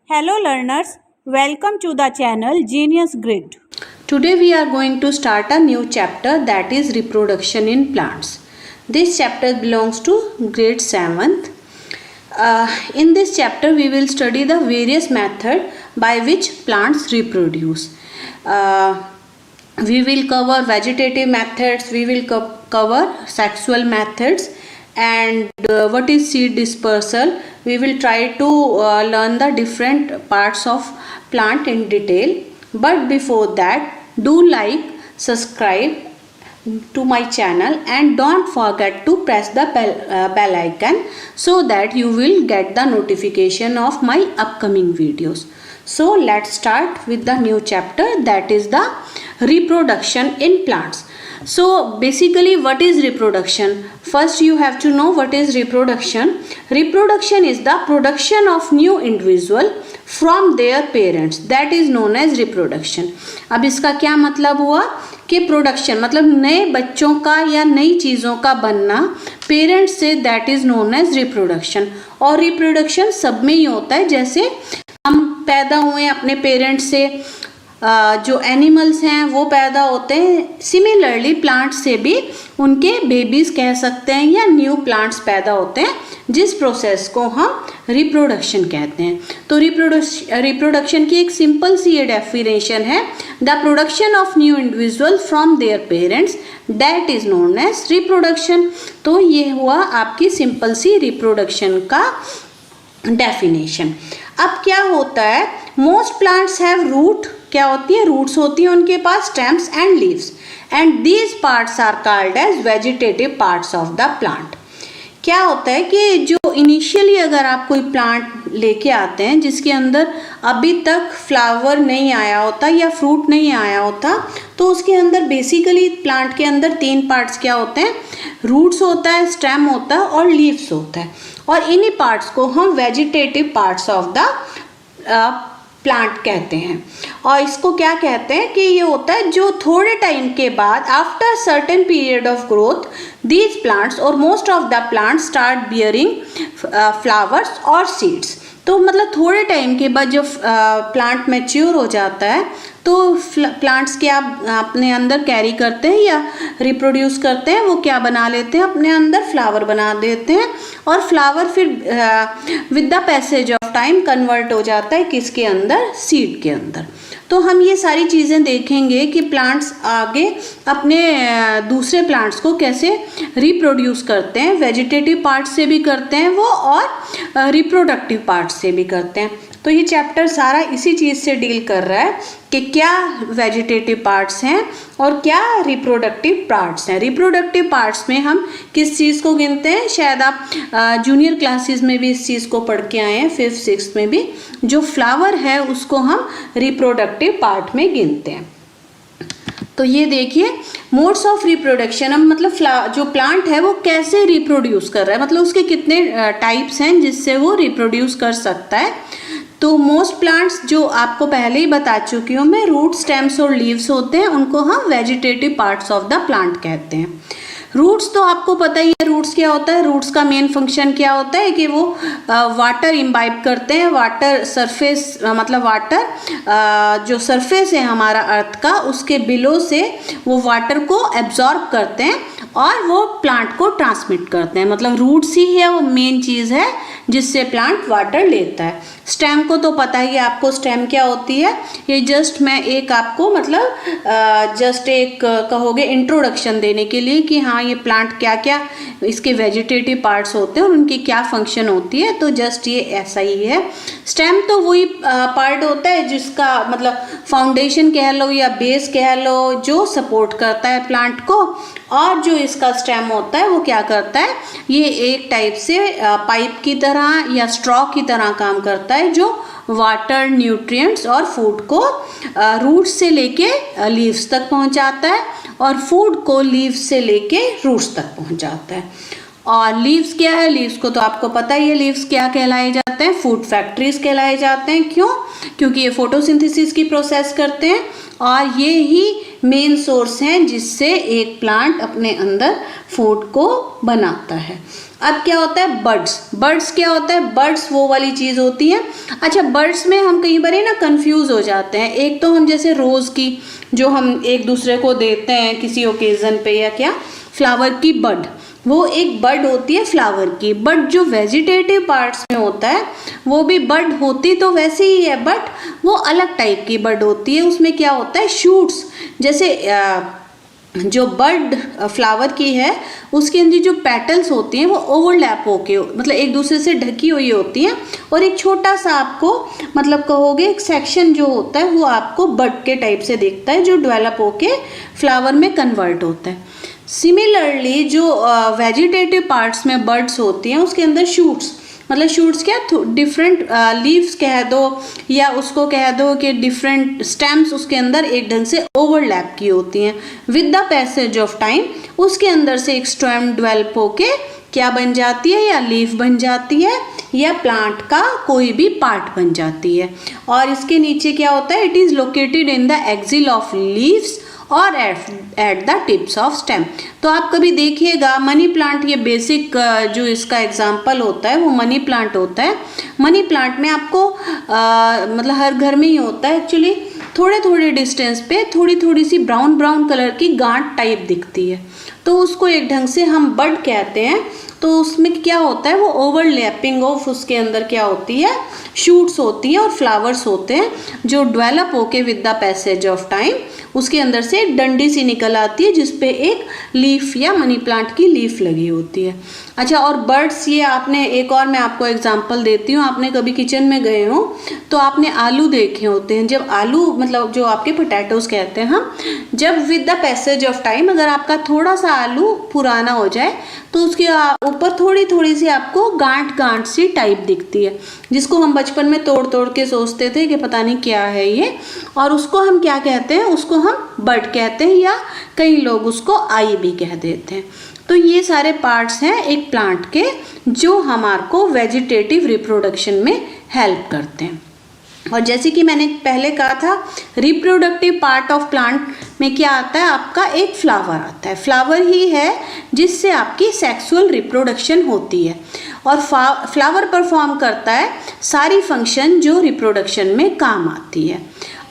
Hello learners, welcome to the channel Genius Grid. Today we are going to start a new chapter, that is reproduction in plants. This chapter belongs to grade 7th. In this chapter we will study the various methods by which plants reproduce. We will cover vegetative methods, we will cover sexual methods, and what is seed dispersal. We will try to learn the different parts of plant in detail. But before that, do like, subscribe to my channel and don't forget to press the bell icon so that you will get the notification of my upcoming videos. So let's start with the new chapter, that is the reproduction in plants. So basically, what is reproduction? First you have to know what is reproduction. Reproduction is the production of new individual from their parents, that is known as reproduction. अब इसका क्या मतलब हुआ कि production मतलब नए बच्चों का या नई चीज़ों का बनना पेरेंट्स से, that is known as reproduction. और रिप्रोडक्शन सब में ही होता है, जैसे हम पैदा हुए अपने पेरेंट्स से, जो एनिमल्स हैं वो पैदा होते हैं, सिमिलरली प्लांट्स से भी उनके बेबीज कह सकते हैं या न्यू प्लांट्स पैदा होते हैं, जिस प्रोसेस को हम रिप्रोडक्शन कहते हैं. तो रिप्रोडक्शन की एक सिंपल सी ये डेफिनेशन है, the production of new individual from their parents, that is known as reproduction. तो ये हुआ आपकी सिंपल सी रिप्रोडक्शन का डेफिनेशन. अब क्या होता है, मोस्ट प्लांट्स हैव रूट, क्या होती है, रूट्स होती है उनके पास, stems and leaves, and these parts are called as vegetative parts of the plant. क्या होता है कि जो इनिशियली अगर आप कोई प्लांट लेके आते हैं जिसके अंदर अभी तक फ्लावर नहीं आया होता या फ्रूट नहीं आया होता, तो उसके अंदर बेसिकली प्लांट के अंदर 3 पार्ट्स क्या होते हैं, रूट्स होता है, स्टेम होता है और लीव्स होता है. और इन्हीं पार्ट्स को हम vegetative parts of the plant कहते हैं. और इसको क्या कहते हैं कि ये होता है जो थोड़े टाइम के बाद, after certain period of growth, these plants और most of the plants start bearing flowers और सीड्स. तो मतलब थोड़े टाइम के बाद जब प्लांट मैच्योर हो जाता है तो प्लांट्स क्या अपने अंदर कैरी करते हैं या रिप्रोड्यूस करते हैं, वो क्या बना लेते हैं, अपने अंदर फ्लावर बना देते हैं. और फ्लावर फिर with the passage of time convert हो जाता है किसके अंदर, सीड के अंदर. तो हम ये सारी चीज़ें देखेंगे कि प्लांट्स आगे अपने दूसरे प्लांट्स को कैसे रिप्रोड्यूस करते हैं, वेजिटेटिव पार्ट से भी करते हैं वो और रिप्रोडक्टिव पार्ट से भी करते हैं. तो ये चैप्टर सारा इसी चीज़ से डील कर रहा है कि क्या वेजिटेटिव पार्ट्स हैं और क्या रिप्रोडक्टिव पार्ट्स हैं. रिप्रोडक्टिव पार्ट्स में हम किस चीज़ को गिनते हैं, शायद आप जूनियर क्लासेस में भी इस चीज़ को पढ़ के आए हैं, 5th 6th में भी, जो फ्लावर है उसको हम रिप्रोडक्टिव पार्ट में गिनते हैं. तो ये देखिए मोड्स ऑफ रिप्रोडक्शन, अब मतलब जो प्लांट है वो कैसे रिप्रोड्यूस कर रहा है, मतलब उसके कितने टाइप्स हैं जिससे वो रिप्रोड्यूस कर सकता है. तो मोस्ट प्लांट्स जो आपको पहले ही बता चुकी हूँ मैं, रूट, स्टेम्स और लीव्स होते हैं, उनको हम vegetative parts of the plant कहते हैं. रूट्स तो आपको पता ही है, रूट्स क्या होता है, रूट्स का मेन फंक्शन क्या होता है कि वो वाटर इम्बाइब करते हैं, वाटर सरफेस मतलब वाटर जो सरफेस है हमारा अर्थ का, उसके बिलो से वो वाटर को एब्जॉर्ब करते हैं और वो प्लांट को ट्रांसमिट करते हैं. मतलब रूट्स ही है वो मेन चीज़ है जिससे प्लांट वाटर लेता है. स्टेम को तो पता ही है आपको, स्टेम क्या होती है, ये जस्ट मैं एक आपको मतलब जस्ट एक कहोगे इंट्रोडक्शन देने के लिए कि हाँ ये प्लांट क्या क्या इसके वेजिटेटिव पार्ट्स होते हैं और उनकी क्या फंक्शन होती है, तो जस्ट ये ऐसा ही है. स्टेम तो वही पार्ट होता है जिसका मतलब फाउंडेशन कह लो या बेस कह लो, जो सपोर्ट करता है प्लांट को. और जो इसका स्टेम होता है वो क्या करता है, ये एक टाइप से पाइप की तरह या स्ट्रॉ की तरह काम करता है, जो वाटर, न्यूट्रिएंट्स और फूड को रूट्स से लेके लीव्स तक पहुंचाता है और फूड को लीव्स से लेके रूट्स तक पहुंचाता है. और लीव्स क्या है, लीव्स को तो आपको पता ही है, लीव्स क्या कहलाए जाते हैं, फूड फैक्ट्रीज कहलाए जाते हैं. क्यों, क्योंकि ये फोटोसिंथेसिस की प्रोसेस करते हैं और ये ही मेन सोर्स हैं जिससे एक प्लांट अपने अंदर फूड को बनाता है. अब क्या होता है बड्स, बड्स क्या होता है, बड्स वो वाली चीज़ होती है। अच्छा बड्स में हम कई बार ना कंफ्यूज हो जाते हैं। एक तो हम जैसे रोज़ की जो हम एक दूसरे को देते हैं किसी ओकेज़न पे, या क्या फ्लावर की बड, वो एक बड होती है फ्लावर की। बट जो वेजिटेटिव पार्ट्स में होता है वो भी बड होती तो वैसे ही है, बट वो अलग टाइप की बड होती है। उसमें क्या होता है शूट्स, जैसे जो बड फ्लावर की है उसके अंदर जो पेटल्स होती हैं वो ओवरलैप होके मतलब एक दूसरे से ढकी हुई होती हैं, और एक छोटा सा आपको मतलब कहोगे एक सेक्शन जो होता है वो आपको बड के टाइप से दिखता है जो डेवलप होके फ्लावर में कन्वर्ट होता है। सिमिलरली जो वेजिटेटिव पार्ट्स में बड्स होती हैं उसके अंदर शूट्स, मतलब शूट्स क्या डिफरेंट लीव्स कह दो, या उसको कह दो कि डिफरेंट स्टेम्स उसके अंदर एक ढंग से ओवरलैप की होती हैं। With the passage of time उसके अंदर से एक स्टेम डेवलप होके क्या बन जाती है, या लीफ बन जाती है, या प्लांट का कोई भी पार्ट बन जाती है। और इसके नीचे क्या होता है, it is located in the axil of leaves और at the tips of stem. तो आप कभी देखिएगा मनी प्लांट, ये बेसिक जो इसका एग्जांपल होता है वो मनी प्लांट होता है। मनी प्लांट में आपको मतलब हर घर में ही होता है एक्चुअली, थोड़े थोड़े डिस्टेंस पे थोड़ी थोड़ी सी ब्राउन ब्राउन कलर की गांठ टाइप दिखती है, तो उसको एक ढंग से हम बड कहते हैं। तो उसमें क्या होता है वो ओवरलैपिंग ऑफ उसके अंदर क्या होती है शूट्स होती हैं और फ्लावर्स होते हैं जो डेवलप होके with the passage of time उसके अंदर से एक डंडी सी निकल आती है जिसपे एक लीफ या मनी प्लांट की लीफ लगी होती है। अच्छा और बर्ड्स, ये आपने एक और मैं आपको एग्जांपल देती हूँ, आपने कभी किचन में गए हो तो आपने आलू देखे होते हैं। जब आलू मतलब जो आपके पोटैटोज कहते हैं हम, जब with the passage of time अगर आपका थोड़ा सा आलू पुराना हो जाए तो उसके ऊपर थोड़ी थोड़ी सी आपको गांठ गांठ सी टाइप दिखती है, जिसको हम बचपन में तोड़ तोड़ के सोचते थे कि पता नहीं क्या है ये, और उसको हम क्या कहते हैं, उसको हम बड कहते हैं, या कई लोग उसको आई भी कह देते हैं। तो ये सारे पार्ट्स हैं एक प्लांट के जो हमारे को वेजिटेटिव रिप्रोडक्शन में हेल्प करते हैं। और जैसे कि मैंने पहले कहा था रिप्रोडक्टिव पार्ट ऑफ प्लांट में क्या आता है, आपका एक फ्लावर आता है। फ्लावर ही है जिससे आपकी सेक्सुअल रिप्रोडक्शन होती है, और फ्लावर परफॉर्म करता है सारी फंक्शन जो रिप्रोडक्शन में काम आती है।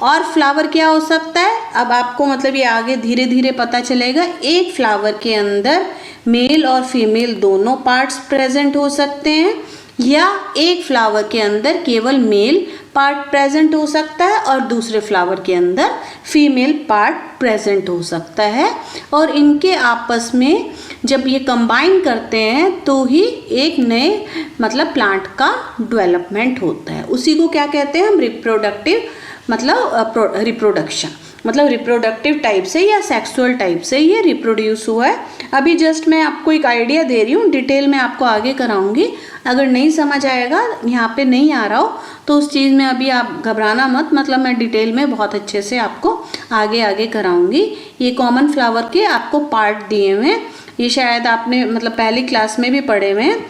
और फ्लावर क्या हो सकता है, अब आपको मतलब ये आगे धीरे धीरे पता चलेगा। एक फ्लावर के अंदर मेल और फीमेल दोनों पार्ट्स प्रेजेंट हो सकते हैं, या एक फ्लावर के अंदर केवल मेल पार्ट प्रेजेंट हो सकता है और दूसरे फ्लावर के अंदर फीमेल पार्ट प्रेजेंट हो सकता है। और इनके आपस में जब ये कंबाइन करते हैं तो ही एक नए मतलब प्लांट का डेवलपमेंट होता है। उसी को क्या कहते हैं हम, रिप्रोडक्टिव मतलब रिप्रोडक्शन, मतलब रिप्रोडक्टिव टाइप से या सेक्सुअल टाइप से ये रिप्रोड्यूस हुआ है। अभी जस्ट मैं आपको एक आइडिया दे रही हूँ, डिटेल में आपको आगे कराऊंगी। अगर नहीं समझ आएगा, यहाँ पे नहीं आ रहा हो तो उस चीज़ में अभी आप घबराना मत, मतलब मैं डिटेल में बहुत अच्छे से आपको आगे आगे कराऊंगी। ये कॉमन फ्लावर के आपको पार्ट दिए हुए हैं, ये शायद आपने मतलब पहली क्लास में भी पढ़े हुए हैं।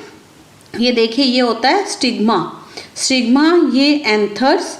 ये देखिए ये होता है स्टिग्मा, स्टिग्मा ये एंथर्स,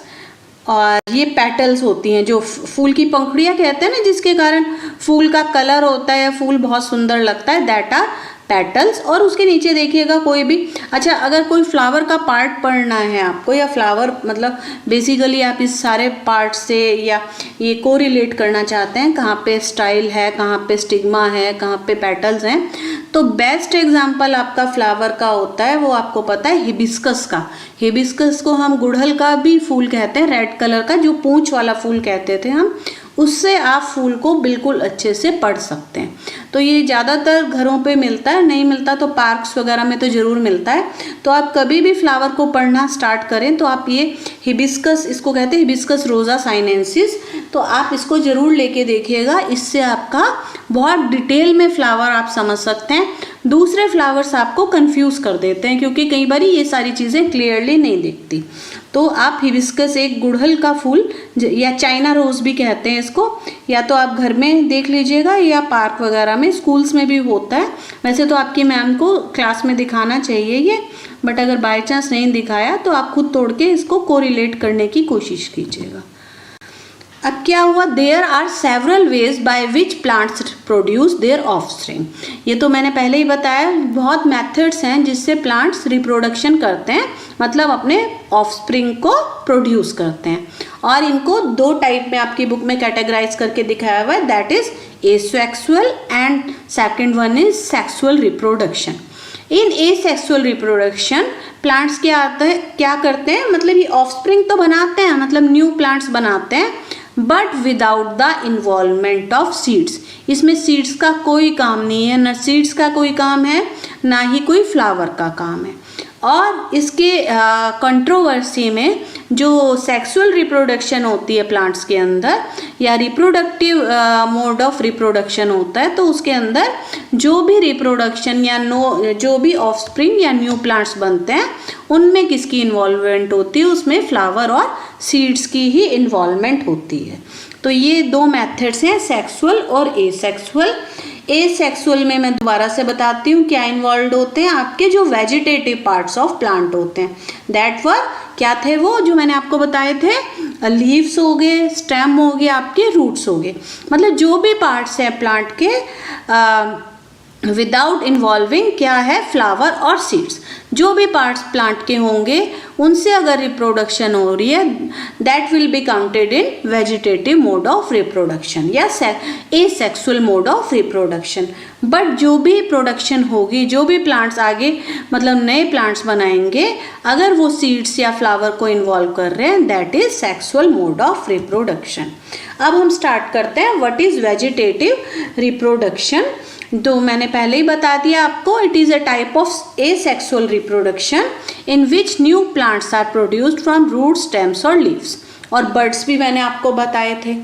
और ये पेटल्स होती हैं जो फूल की पंखुड़ियाँ कहते हैं ना, जिसके कारण फूल का कलर होता है, फूल बहुत सुंदर लगता है, दैट आर पेटल्स। और उसके नीचे देखिएगा कोई भी, अच्छा अगर कोई फ्लावर का पार्ट पढ़ना है आपको, या फ्लावर मतलब बेसिकली आप इस सारे पार्ट से या ये कोरिलेट करना चाहते हैं, कहाँ पे स्टाइल है, कहाँ पे स्टिग्मा है, कहाँ पे पेटल्स हैं, तो बेस्ट एग्जाम्पल आपका फ्लावर का होता है वो आपको पता है हिबिस्कस का। हिबिस्कस को हम गुड़हल का भी फूल कहते हैं, रेड कलर का जो पूंछ वाला फूल कहते थे हम, उससे आप फूल को बिल्कुल अच्छे से पढ़ सकते हैं। तो ये ज़्यादातर घरों पे मिलता है, नहीं मिलता तो पार्क्स वगैरह में तो ज़रूर मिलता है। तो आप कभी भी फ्लावर को पढ़ना स्टार्ट करें तो आप ये हिबिस्कस, इसको कहते हैं हिबिस्कस रोजा साइनेंसिस, तो आप इसको ज़रूर लेके देखिएगा, इससे आपका बहुत डिटेल में फ्लावर आप समझ सकते हैं। दूसरे फ्लावर्स आपको कंफ्यूज कर देते हैं क्योंकि कई बार ये सारी चीज़ें क्लियरली नहीं दिखती। तो आप हिबिस्कस एक गुड़हल का फूल या चाइना रोज़ भी कहते हैं इसको, या तो आप घर में देख लीजिएगा या पार्क वगैरह में, स्कूल्स में भी होता है। वैसे तो आपकी मैम को क्लास में दिखाना चाहिए ये, बट अगर बाय चांस नहीं दिखाया तो आप खुद तोड़ के इसको कोरिलेट करने की कोशिश कीजिएगा। अब क्या हुआ, there are several ways by which plants produce their offspring. ये तो मैंने पहले ही बताया, बहुत मेथड्स हैं जिससे प्लांट्स रिप्रोडक्शन करते हैं, मतलब अपने ऑफस्प्रिंग को प्रोड्यूस करते हैं। और इनको दो टाइप में आपकी बुक में कैटेगराइज करके दिखाया हुआ है, that is asexual and second one is sexual reproduction. In asexual reproduction plants क्या करते हैं, मतलब ये ऑफस्प्रिंग तो बनाते हैं, मतलब न्यू प्लांट्स बनाते हैं, but without the involvement of seeds. इसमें सीड्स का कोई काम नहीं है, न सीड्स का कोई काम है, ना ही कोई फ्लावर का काम है। और इसके कंट्रोवर्सी में जो सेक्सुअल रिप्रोडक्शन होती है प्लांट्स के अंदर, या रिप्रोडक्टिव मोड ऑफ रिप्रोडक्शन होता है, तो उसके अंदर जो भी रिप्रोडक्शन या जो भी ऑफस्प्रिंग या न्यू प्लांट्स बनते हैं, उनमें किसकी इन्वॉल्वमेंट होती है, उसमें फ्लावर और सीड्स की ही इन्वॉल्वमेंट होती है। तो ये दो मेथड्स हैं, सेक्सुअल और एसेक्सुअल। एसेक्सुअल में मैं दोबारा से बताती हूँ क्या इन्वॉल्व होते हैं, आपके जो वेजिटेटिव पार्ट्स ऑफ प्लांट होते हैं, दैट वर क्या थे वो जो मैंने आपको बताए थे, लीव्स हो गए, स्टेम हो गए, आपके रूट्स हो गए, मतलब जो भी पार्ट्स हैं प्लांट के विदाउट इन्वॉल्विंग क्या है, फ्लावर और सीड्स। जो भी पार्ट्स प्लांट के होंगे उनसे अगर रिप्रोडक्शन हो रही है, that will be counted in vegetative mode of reproduction या asexual mode of reproduction. But जो भी प्रोडक्शन होगी, जो भी प्लांट्स आगे मतलब नए प्लांट्स बनाएंगे, अगर वो सीड्स या फ्लावर को इन्वॉल्व कर रहे हैं, that is sexual mode of reproduction. अब हम स्टार्ट करते हैं, व्हाट इज वेजिटेटिव रिप्रोडक्शन। तो मैंने पहले ही बता दिया आपको, it is a type of asexual reproduction in which new plants are produced from root, stems और लीव्स। और बर्ड्स भी मैंने आपको बताए थे।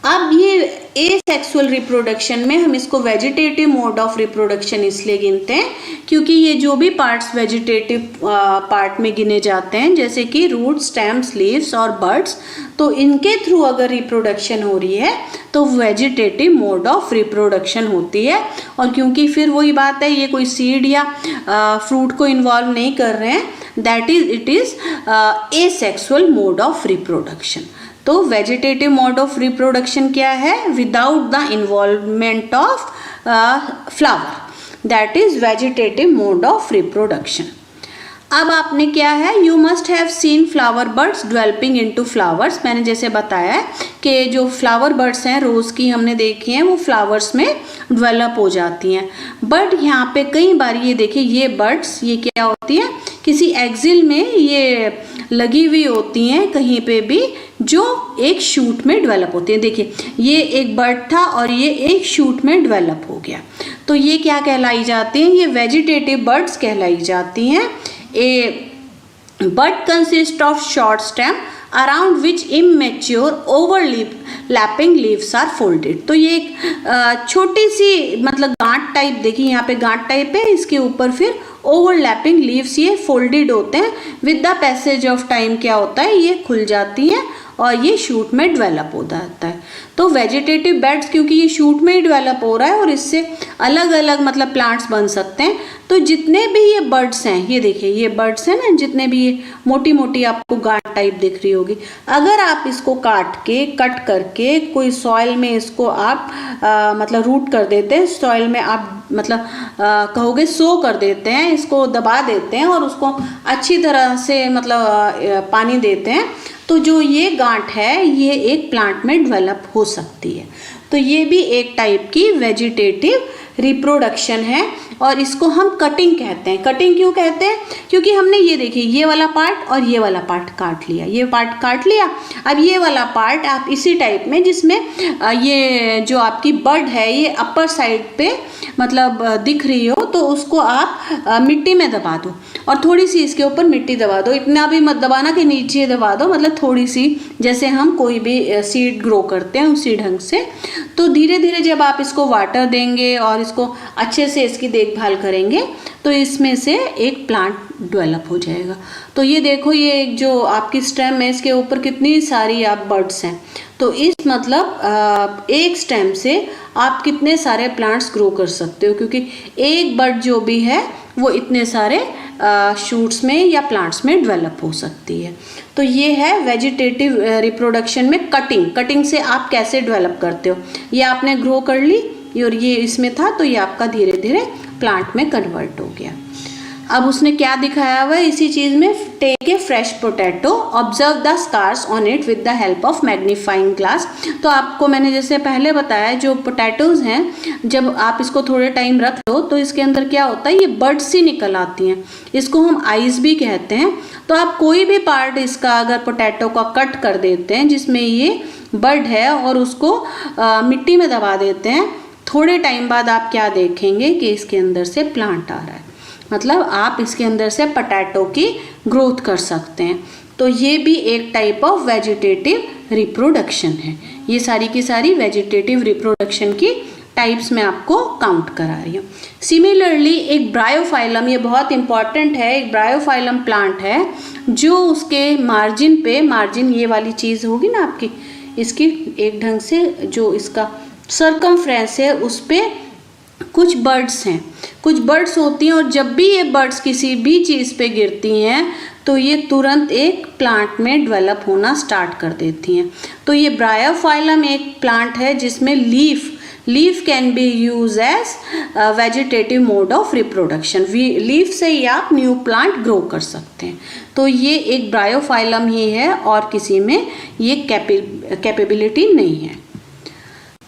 अब ये एसेक्सुअल रिप्रोडक्शन में हम इसको वेजिटेटिव मोड ऑफ रिप्रोडक्शन इसलिए गिनते हैं क्योंकि ये जो भी पार्ट्स वेजिटेटिव पार्ट में गिने जाते हैं, जैसे कि रूट, स्टेम्स, लीव्स और बर्ड्स, तो इनके थ्रू अगर रिप्रोडक्शन हो रही है तो वेजिटेटिव मोड ऑफ रिप्रोडक्शन होती है। और क्योंकि फिर वही बात है, ये कोई सीड या फ्रूट को इन्वॉल्व नहीं कर रहे हैं, that is it is asexual mode of reproduction. तो वेजिटेटिव मोड ऑफ रिप्रोडक्शन क्या है, without the involvement of flower, that is vegetative mode of reproduction. अब आपने क्या है, you must have seen flower birds developing into flowers. मैंने जैसे बताया है कि जो फ्लावर बर्ड्स हैं, रोज़ की हमने देखी हैं, वो फ्लावर्स में डेवलप हो जाती हैं। बट यहाँ पे कई बार ये देखिए, ये बर्ड्स ये क्या होती है, किसी एक्सिल में ये लगी हुई होती हैं कहीं पे भी, जो एक शूट में डेवलप होती है। देखिए ये एक बर्ड था और ये एक शूट में डेवलप हो गया, तो ये क्या कहलाई जाती हैं, ये वेजिटेटिव बर्ड्स कहलाई जाती हैं। A bud consist of short stem around which immature overlapping leaves are folded. तो ये एक छोटी सी मतलब गांठ टाइप, देखिए यहाँ पे गांठ टाइप है, इसके ऊपर फिर ओवरलैपिंग लीव्स ये फोल्डेड होते हैं। With the passage of time क्या होता है, ये खुल जाती हैं और ये शूट में डेवलप हो जाता है। तो वेजिटेटिव बेड्स क्योंकि ये शूट में ही डेवलप हो रहा है और इससे अलग अलग मतलब प्लांट्स बन सकते हैं। तो जितने भी ये बर्ड्स हैं, ये देखिए ये बर्ड्स हैं ना, जितने भी ये मोटी मोटी आपको गांठ टाइप दिख रही होगी, अगर आप इसको कट करके कोई सॉइल में इसको आप मतलब रूट कर देते हैं, सॉइल में आप मतलब कहोगे सो कर देते हैं, इसको दबा देते हैं और उसको अच्छी तरह से मतलब पानी देते हैं, तो जो ये गांठ है ये एक प्लांट में डेवलप हो सकती है। तो ये भी एक टाइप की वेजिटेटिव रिप्रोडक्शन है और इसको हम कटिंग कहते हैं। कटिंग क्यों कहते हैं, क्योंकि हमने ये देखिए ये वाला पार्ट और ये वाला पार्ट काट लिया, ये पार्ट काट लिया, अब ये वाला पार्ट आप इसी टाइप में जिसमें ये जो आपकी बर्ड है ये अपर साइड पे मतलब दिख रही हो, तो उसको आप मिट्टी में दबा दो और थोड़ी सी इसके ऊपर मिट्टी दबा दो, इतना भी मत दबाना कि नीचे दबा दो, मतलब थोड़ी सी, जैसे हम कोई भी सीड ग्रो करते हैं उसी ढंग से। तो धीरे धीरे जब आप इसको वाटर देंगे और इसको अच्छे से इसकी देखभाल करेंगे तो इसमें से एक प्लांट डेवलप हो जाएगा। तो ये देखो, ये एक जो आपकी स्टेम है इसके ऊपर कितनी सारी आप बर्ड्स हैं, तो इस मतलब एक स्टेम से आप कितने सारे प्लांट्स ग्रो कर सकते हो, क्योंकि एक बर्ड जो भी है वो इतने सारे शूट्स में या प्लांट्स में डेवलप हो सकती है। तो ये है वेजिटेटिव रिप्रोडक्शन में कटिंग से आप कैसे डेवलप करते हो। ये आपने ग्रो कर ली और ये इसमें था तो ये आपका धीरे धीरे प्लांट में कन्वर्ट हो गया। अब उसने क्या दिखाया हुआ है इसी चीज़ में, take a fresh potato, observe the scars on it with the help of magnifying glass. तो आपको मैंने जैसे पहले बताया, जो पोटैटोज हैं जब आप इसको थोड़े टाइम रख लो तो इसके अंदर क्या होता है, ये बर्ड्स सी निकल आती हैं, इसको हम आइज भी कहते हैं। तो आप कोई भी पार्ट इसका अगर पोटैटो का कट कर देते हैं जिसमें ये बर्ड है और उसको मिट्टी में दबा देते हैं, थोड़े टाइम बाद आप क्या देखेंगे कि इसके अंदर से प्लांट आ रहा है, मतलब आप इसके अंदर से पोटैटो की ग्रोथ कर सकते हैं। तो ये भी एक टाइप ऑफ वेजिटेटिव रिप्रोडक्शन है। ये सारी की सारी वेजिटेटिव रिप्रोडक्शन की टाइप्स में आपको काउंट करा रही हूँ। सिमिलरली एक ब्रायोफाइलम, ये बहुत इंपॉर्टेंट है, एक ब्रायोफाइलम प्लांट है जो उसके मार्जिन ये वाली चीज़ होगी ना आपकी, इसकी एक ढंग से जो इसका सर्कमफ्रेंस है उस पर कुछ बर्ड्स होती हैं और जब भी ये बर्ड्स किसी भी चीज़ पे गिरती हैं तो ये तुरंत एक प्लांट में डेवलप होना स्टार्ट कर देती हैं। तो ये ब्रायोफाइलम एक प्लांट है जिसमें leaf can be use as vegetative mode of reproduction. Leaf से ही आप न्यू प्लांट ग्रो कर सकते हैं। तो ये एक ब्रायोफाइलम ही है और किसी में ये कैपेबिलिटी नहीं है।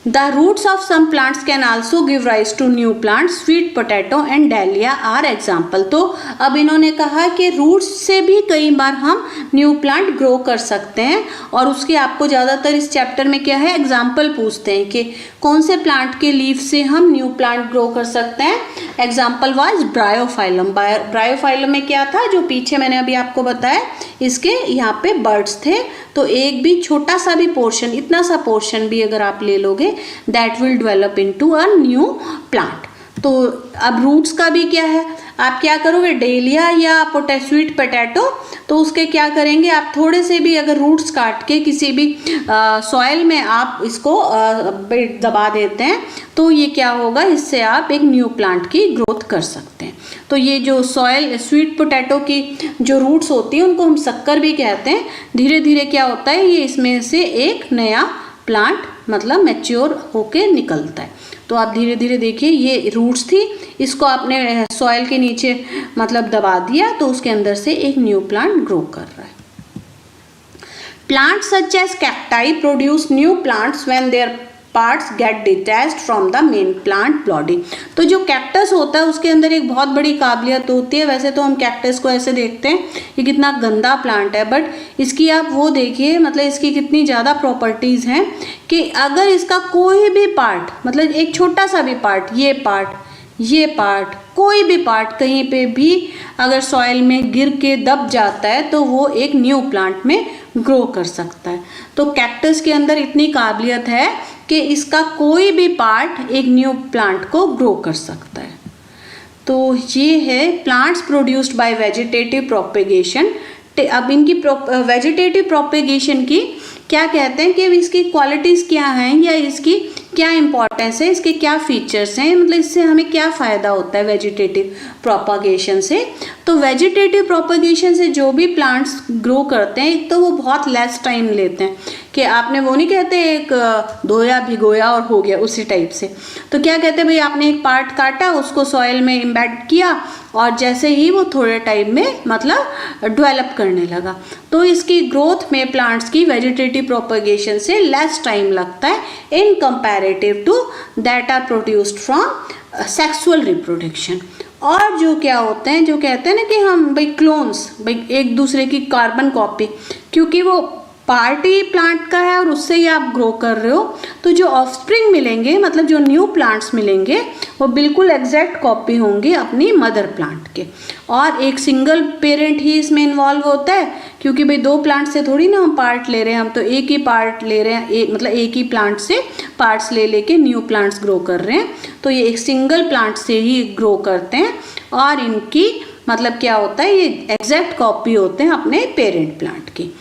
The roots of some plants can also give rise to new plants. Sweet potato and dahlia are example. तो अब इन्होंने कहा कि रूट्स से भी कई बार हम न्यू प्लांट ग्रो कर सकते हैं और उसके आपको ज़्यादातर इस चैप्टर में क्या है, एग्जाम्पल पूछते हैं कि कौन से प्लांट के लीफ से हम न्यू प्लांट ग्रो कर सकते हैं। एग्जाम्पल वाज ब्रायोफाइलम में क्या था, जो पीछे मैंने अभी आपको बताया, इसके यहाँ पे बर्ड्स थे, तो एक भी छोटा सा भी पोर्शन, इतना सा पोर्शन भी अगर आप ले लोगे that will develop into a new plant. तो अब रूट्स का भी क्या है, आप क्या करोगे, डेलिया या स्वीट पोटैटो, तो उसके क्या करेंगे, आप थोड़े से भी अगर रूट्स काट के किसी भी सॉइल में आप इसको दबा देते हैं तो ये क्या होगा, इससे आप एक न्यू प्लांट की ग्रोथ कर सकते हैं। तो ये जो स्वीट पोटैटो की जो रूट्स होती हैं उनको हम शक्कर भी कहते हैं। धीरे धीरे क्या होता है, ये इसमें से एक नया प्लांट मतलब मैच्योर होके निकलता है। तो आप धीरे धीरे देखिए, ये रूट्स थी, इसको आपने सॉइल के नीचे मतलब दबा दिया तो उसके अंदर से एक न्यू प्लांट ग्रो कर रहा है। Plants such as cacti produce new plants when their parts get detached from the main plant body. तो जो कैक्टस होता है उसके अंदर एक बहुत बड़ी काबिलियत होती है। वैसे तो हम कैक्टस को ऐसे देखते हैं ये कितना गंदा प्लांट है, बट इसकी आप वो देखिए, मतलब इसकी कितनी ज़्यादा प्रॉपर्टीज़ हैं कि अगर इसका कोई भी पार्ट, मतलब एक छोटा सा भी पार्ट, ये पार्ट कोई भी पार्ट कहीं पे भी अगर सॉइल में गिर के दब जाता है तो वो एक न्यू प्लांट में ग्रो कर सकता है। तो कैक्टस के अंदर इतनी काबिलियत है कि इसका कोई भी पार्ट एक न्यू प्लांट को ग्रो कर सकता है। तो ये है plants produced by vegetative propagation. अब इनकी वेजिटेटिव प्रोपेगेशन की क्या कहते हैं कि इसकी क्वालिटीज़ क्या हैं या इसकी क्या इंपॉर्टेंस है, इसके क्या फीचर्स हैं, मतलब इससे हमें क्या फ़ायदा होता है वेजिटेटिव प्रोपागेशन से। तो वेजिटेटिव प्रोपागेशन से जो भी प्लांट्स ग्रो करते हैं, एक तो वो बहुत लेस टाइम लेते हैं कि आपने वो नहीं कहते एक धोया भिगोया और हो गया उसी टाइप से। तो क्या कहते हैं भाई, आपने एक पार्ट काटा, उसको सॉइल में इम्बेड किया और जैसे ही वो थोड़े टाइम में मतलब डेवलप करने लगा। तो इसकी ग्रोथ में प्लांट्स की वेजिटेटिव प्रोपगेशन से लेस टाइम लगता है in comparative to that are produced from sexual reproduction. और जो क्या होते हैं, जो कहते हैं ना कि हम भाई क्लोन्स, भाई एक दूसरे की कार्बन कॉपी, क्योंकि वो पार्ट ही प्लांट का है और उससे ही आप ग्रो कर रहे हो, तो जो ऑफस्प्रिंग मिलेंगे, मतलब जो न्यू प्लांट्स मिलेंगे, वो बिल्कुल एग्जैक्ट कॉपी होंगे अपनी मदर प्लांट के। और एक सिंगल पेरेंट ही इसमें इन्वॉल्व होता है, क्योंकि भाई दो प्लांट से थोड़ी ना हम पार्ट ले रहे हैं, हम तो एक ही पार्ट ले रहे हैं, मतलब एक ही प्लांट से पार्ट्स ले लेके न्यू प्लांट्स ग्रो कर रहे हैं। तो ये एक सिंगल प्लांट से ही ग्रो करते हैं और इनकी मतलब क्या होता है, ये एग्जैक्ट कॉपी होते हैं अपने पेरेंट प्लांट की।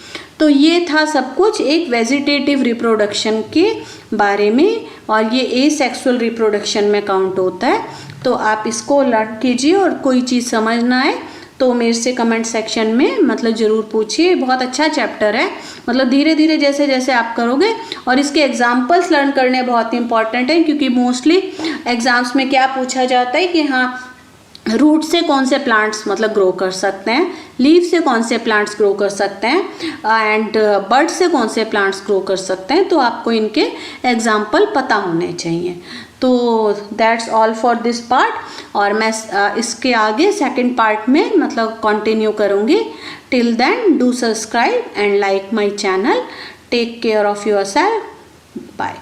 तो ये था सब कुछ एक वेजिटेटिव रिप्रोडक्शन के बारे में, और ये एसेक्सुअल रिप्रोडक्शन में काउंट होता है। तो आप इसको लर्न कीजिए और कोई चीज़ समझ ना आए तो मेरे से कमेंट सेक्शन में मतलब ज़रूर पूछिए। बहुत अच्छा चैप्टर है, मतलब धीरे धीरे जैसे जैसे आप करोगे, और इसके एग्जाम्पल्स लर्न करने बहुत इंपॉर्टेंट है, क्योंकि मोस्टली एग्जाम्स में क्या पूछा जाता है कि हाँ रूट से कौन से प्लांट्स मतलब ग्रो कर सकते हैं, लीव से कौन से प्लांट्स ग्रो कर सकते हैं, एंड बर्ड से कौन से प्लांट्स ग्रो कर सकते हैं। तो आपको इनके एग्जाम्पल पता होने चाहिए। तो that's all for this part, और मैं इसके आगे सेकंड पार्ट में मतलब कंटिन्यू करूँगी। Till then do subscribe and like my channel. Take care of yourself. Bye.